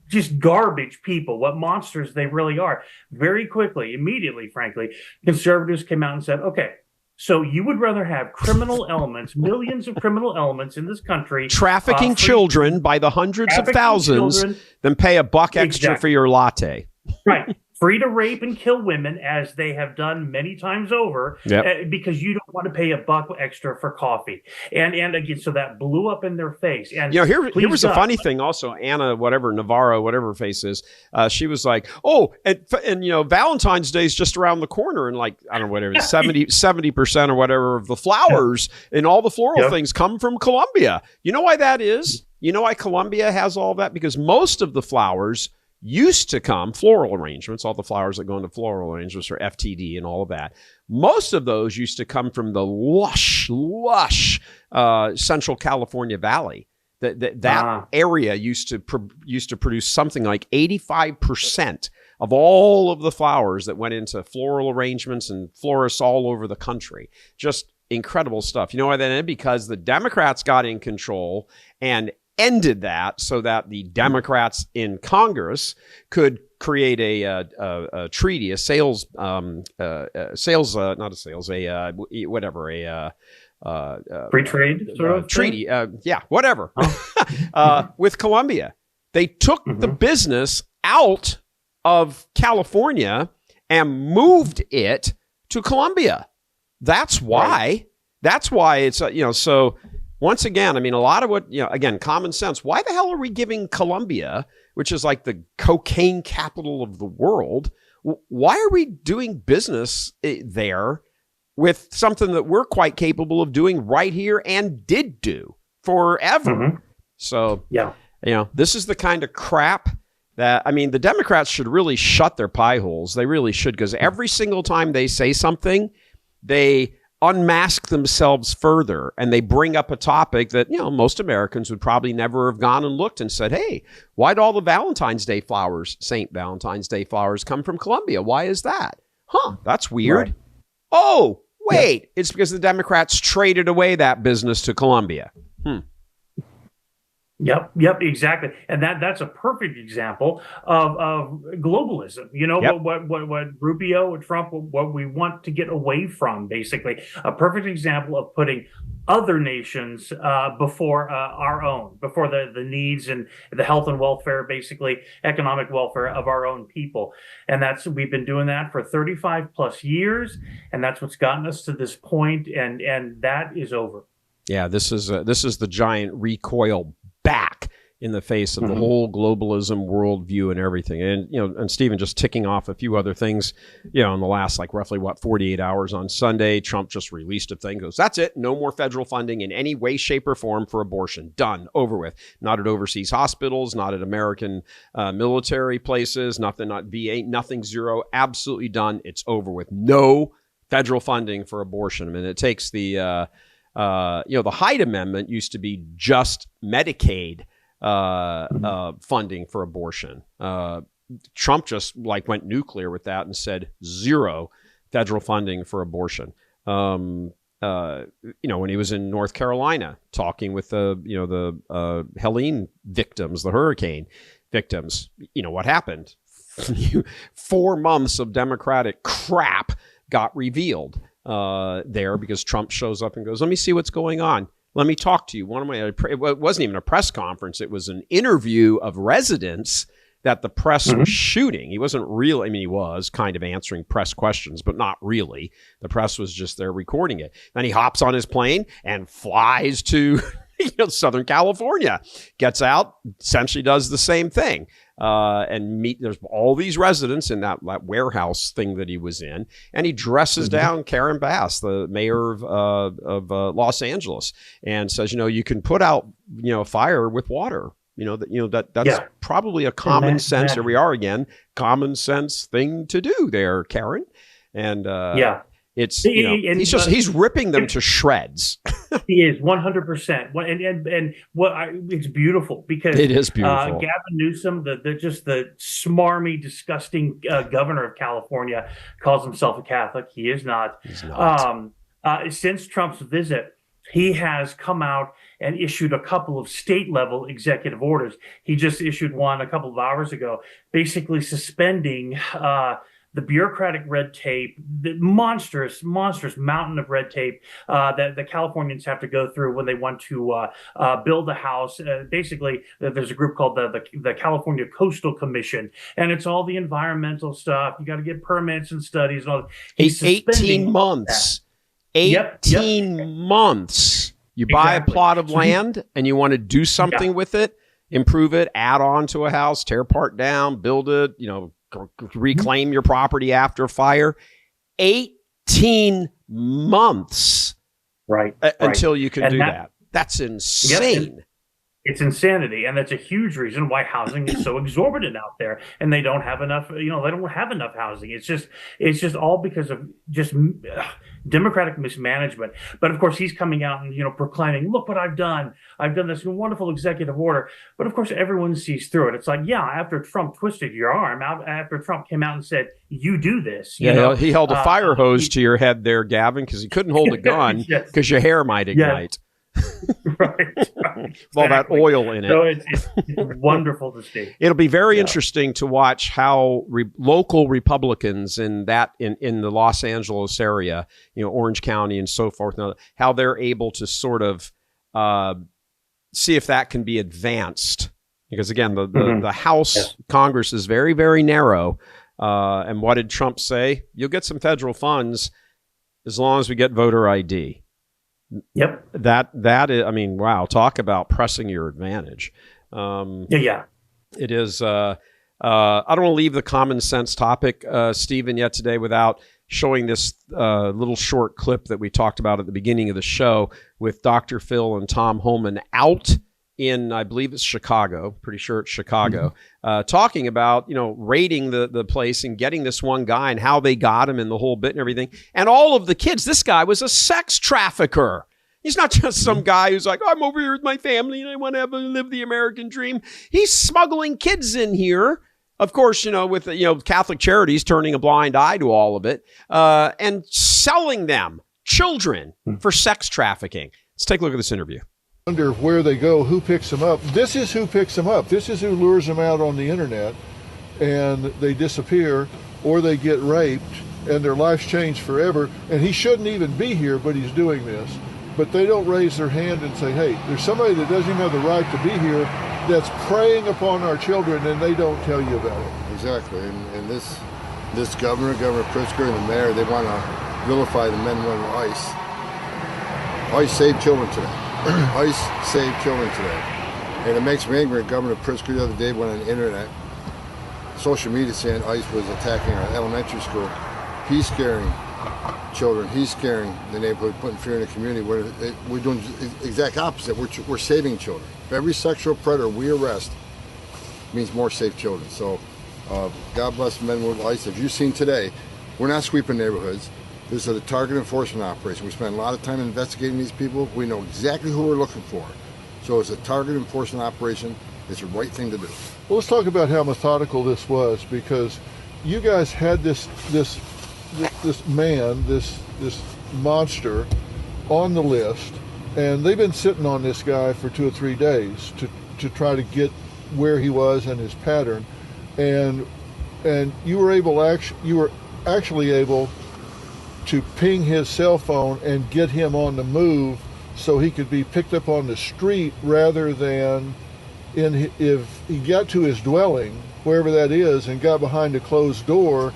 just garbage people, what monsters they really are. Very quickly, immediately, frankly, conservatives came out and said, "Okay, so you would rather have criminal elements, millions of criminal elements in this country,
trafficking children by the hundreds of thousands, than pay $1 extra for your latte."
Right. Free to rape and kill women, as they have done many times over, because you don't want to pay $1 extra for coffee. And again, so that blew up in their face. And
here was a funny thing also. Anna, Navarro, whatever her face is, she was like, "Oh, and Valentine's Day is just around the corner." And like, I don't know, whatever, 70% or whatever of the flowers and all the floral things come from Colombia. You know why that is? You know why Colombia has all that? Because most of the flowers used to come, floral arrangements, all the flowers that go into floral arrangements or FTD and all of that. Most of those used to come from the lush Central California Valley. That area used to produce something like 85% of all of the flowers that went into floral arrangements and florists all over the country. Just incredible stuff. You know why that ended? Because the Democrats got in control and ended that, so that the Democrats in Congress could create a treaty, a sales,
free trade sort of
treaty, whatever, with Colombia. They took the business out of California and moved it to Colombia. That's why. That's why it's so. Once again, I mean, a lot of what, again, common sense. Why the hell are we giving Colombia, which is like the cocaine capital of the world, why are we doing business there with something that we're quite capable of doing right here and did do forever? So, this is the kind of crap that, I mean, the Democrats should really shut their pie holes. They really should, because every single time they say something, they unmask themselves further, and they bring up a topic that most Americans would probably never have gone and looked and said, "Hey, why'd all the Valentine's Day flowers, St. Valentine's Day flowers, come from Colombia? Why is that? That's weird." Right. Oh, wait, it's because the Democrats traded away that business to Colombia.
Yep, exactly. And that's a perfect example of globalism. What Rubio and Trump, what we want to get away from, basically. A perfect example of putting other nations before our own, before the needs and the health and welfare, basically economic welfare of our own people. And we've been doing that for 35 plus years, and that's what's gotten us to this point, and that is over. Yeah,
this is the giant recoil back in the face of the whole globalism worldview and everything. And, and Stephen, just ticking off a few other things, in the last, roughly 48 hours on Sunday, Trump just released a thing, goes, "That's it. No more federal funding in any way, shape, or form for abortion. Done. Over with. Not at overseas hospitals, not at American military places, nothing, not VA, nothing, zero. Absolutely done. It's over with. No federal funding for abortion." I mean, it takes the Hyde Amendment used to be just Medicaid funding for abortion. Trump just went nuclear with that and said zero federal funding for abortion. When he was in North Carolina talking with the Helene victims, the hurricane victims, what happened? 4 months of Democratic crap got revealed there, because Trump shows up and goes, "Let me see what's going on. Let me talk to you." It wasn't even a press conference. It was an interview of residents that the press was shooting. He wasn't real. I mean, he was kind of answering press questions, but not really. The press was just there recording it. Then he hops on his plane and flies to Southern California, gets out, essentially does the same thing. There's all these residents in that warehouse thing that he was in, and he dresses down Karen Bass, the mayor of Los Angeles, and says, you can put out, fire with water. That's probably a common sense. Here we are again, common sense thing to do there, Karen. And It's he's ripping them to shreds.
He is 100%. And it's beautiful because
it is beautiful.
Gavin Newsom, the smarmy, disgusting governor of California, calls himself a Catholic. He is not.
He's not.
Since Trump's visit, he has come out and issued a couple of state-level executive orders. He just issued one a couple of hours ago, basically suspending the bureaucratic red tape, the monstrous mountain of red tape that the Californians have to go through when they want to build a house. Basically, there's a group called the California Coastal Commission, and it's all the environmental stuff. You got to get permits and studies and all that. He's
18 months. 18 months. You buy a plot of land and you want to do something with it, improve it, add on to a house, tear part down, build it, reclaim your property after fire. 18 months.
Right.
Until you can do that. That's insane.
It's insanity, and that's a huge reason why housing is so exorbitant out there, and they don't have enough. They don't have enough housing. It's just all because of just democratic mismanagement. But of course, he's coming out and proclaiming, "Look what I've done! I've done this wonderful executive order." But of course, everyone sees through it. It's like, after Trump twisted your arm, after Trump came out and said, "You do this,"
he held a fire hose to your head there, Gavin, because he couldn't hold a gun because your hair might ignite.
Right.
With all that oil in it.
So it's wonderful to see.
It'll be very interesting to watch how local Republicans in the Los Angeles area, Orange County and so forth, how they're able to sort of see if that can be advanced. Because again, the House Congress is very, very narrow. And what did Trump say? You'll get some federal funds as long as we get voter ID.
Yep.
That is, wow, talk about pressing your advantage. It is. I don't want to leave the common sense topic, Stephen, yet today without showing this little short clip that we talked about at the beginning of the show with Dr. Phil and Tom Homan out in, I believe it's Chicago, pretty sure it's Chicago, talking about, raiding the place and getting this one guy and how they got him and the whole bit and everything. And all of the kids, this guy was a sex trafficker. He's not just some guy who's like, I'm over here with my family and I want to live the American dream. He's smuggling kids in here. Of course, with, Catholic Charities turning a blind eye to all of it, and selling them, children, for sex trafficking. Let's take a look at this interview.
Wonder where they go, who picks them up. This is who picks them up. This is who lures them out on the internet, and they disappear, or they get raped, and their life's changed forever. And he shouldn't even be here, but he's doing this. But they don't raise their hand and say, hey, there's somebody that doesn't even have the right to be here that's preying upon our children, and they don't tell you about it.
Exactly. And this Governor Pritzker, and the mayor, they want to vilify the men and women of ICE. ICE saved children today. ICE saved children today. And it makes me angry. Governor Pritzker the other day went on the internet, social media, saying ICE was attacking our elementary school. He's scaring children. He's scaring the neighborhood, putting fear in the community. We're doing the exact opposite. We're saving children. Every sexual predator we arrest means more safe children. So God bless the men and women of ICE. As you've seen today, we're not sweeping neighborhoods. This is a target enforcement operation. We spend a lot of time investigating these people. We know exactly who we're looking for. So it's a target enforcement operation. It's the right thing to do.
Well, let's talk about how methodical this was, because you guys had this man, this monster on the list, and they've been sitting on this guy for 2 or 3 days to try to get where he was and his pattern, and you were actually able to ping his cell phone and get him on the move so he could be picked up on the street, rather than if he got to his dwelling, wherever that is, and got behind a closed door,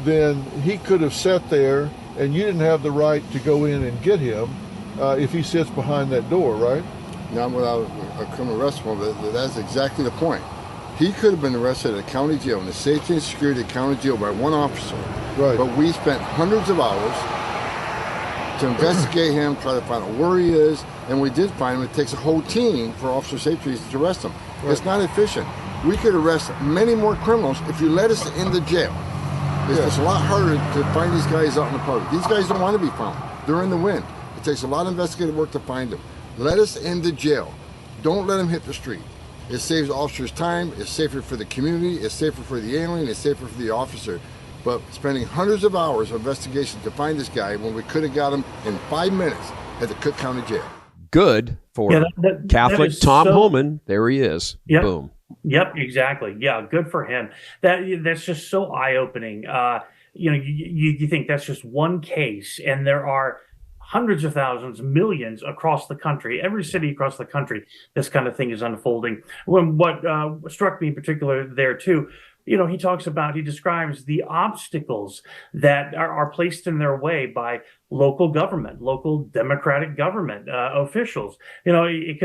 then he could have sat there and you didn't have the right to go in and get him if he sits behind that door, right?
Not without a criminal arrest warrant, but that's exactly the point. He could have been arrested at a county jail, in the safety and security of county jail, by one officer.
Right.
But we spent hundreds of hours to investigate him, try to find out where he is, and we did find him. It takes a whole team for officer safety to arrest him. Right. It's not efficient. We could arrest many more criminals if you let us in the jail. It's just a lot harder to find these guys out in the public. These guys don't want to be found. They're in the wind. It takes a lot of investigative work to find them. Let us in the jail. Don't let them hit the street. It saves officers time. It's safer for the community. It's safer for the alien. It's safer for the officer. But spending hundreds of hours of investigation to find this guy when we could have got him in 5 minutes at the Cook County Jail.
Good for Catholic Tom Homan. There he is.
Yep.
Boom.
Yep, exactly. Yeah, good for him. That's just so eye-opening. You think that's just one case, and there are hundreds of thousands, millions across the country, every city across the country, this kind of thing is unfolding. What struck me in particular there too, he describes the obstacles that are placed in their way by local government, local democratic government officials. It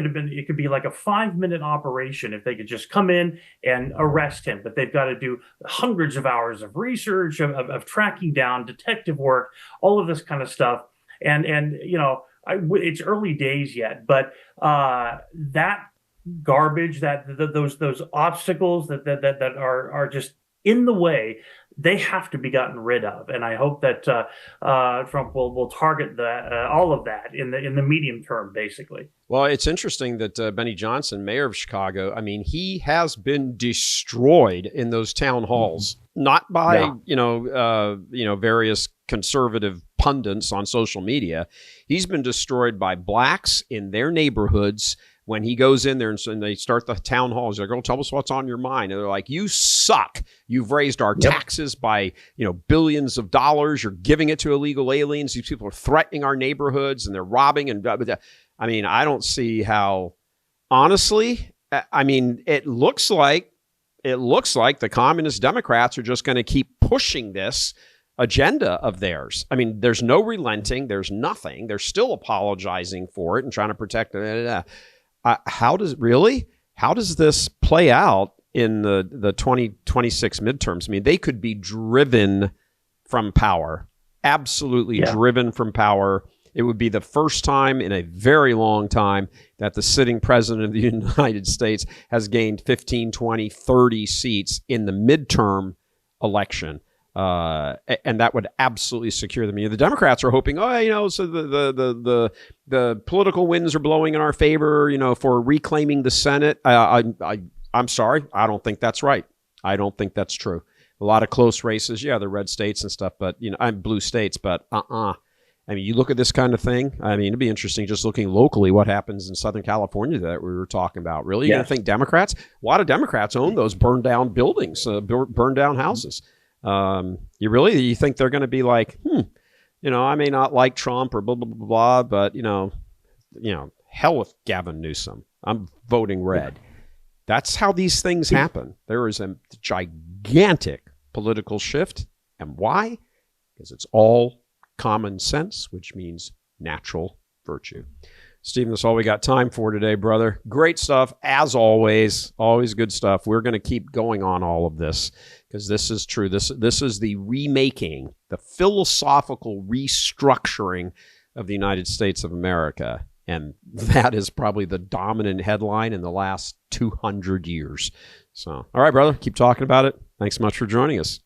could be like a 5-minute operation if they could just come in and arrest him, but they've got to do hundreds of hours of research, of tracking down, detective work, all of this kind of stuff. And it's early days yet, but that garbage, those obstacles that are just in the way, they have to be gotten rid of. And I hope that Trump will target all of that in the medium term, basically.
Well, it's interesting that Benny Johnson, mayor of Chicago, I mean, he has been destroyed in those town halls, not by various conservative pundits on social media. He's been destroyed by blacks in their neighborhoods. When he goes in there and they start the town halls, they're like, "Oh, tell us what's on your mind." And they're like, "You suck. You've raised our taxes by, billions of dollars. You're giving it to illegal aliens. These people are threatening our neighborhoods and they're robbing." And I mean, I don't see how, honestly, I mean, it looks like the communist Democrats are just going to keep pushing this agenda of theirs. I mean, there's no relenting. There's nothing. They're still apologizing for it and trying to protect it. How does this play out in the 2026 midterms? I mean, they could be driven from power, absolutely driven from power. It would be the first time in a very long time that the sitting president of the United States has gained 15, 20, 30 seats in the midterm election. And that would absolutely secure them. The Democrats are hoping, so the political winds are blowing in our favor, for reclaiming the Senate. I'm sorry, I don't think that's right. I don't think that's true. A lot of close races, the red states and stuff, but I'm blue states, but I mean, you look at this kind of thing. I mean, it'd be interesting just looking locally what happens in Southern California that we were talking about. Really, you think Democrats? A lot of Democrats own those burned down buildings, burned down houses. You think they're going to be like, I may not like Trump or blah, blah, blah, blah, but, hell with Gavin Newsom. I'm voting red. That's how these things happen. There is a gigantic political shift. And why? Because it's all common sense, which means natural virtue. Stephen, that's all we got time for today, brother. Great stuff, as always. Always good stuff. We're going to keep going on all of this because this is true. This is the remaking, the philosophical restructuring of the United States of America. And that is probably the dominant headline in the last 200 years. So, all right, brother, keep talking about it. Thanks so much for joining us.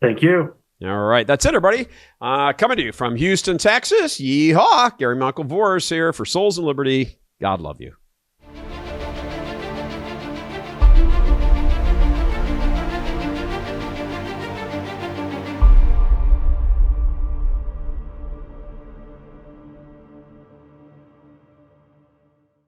Thank you.
All right, that's it, everybody. Coming to you from Houston, Texas. Yeehaw! Gary Michael Voris here for Souls and Liberty. God love you.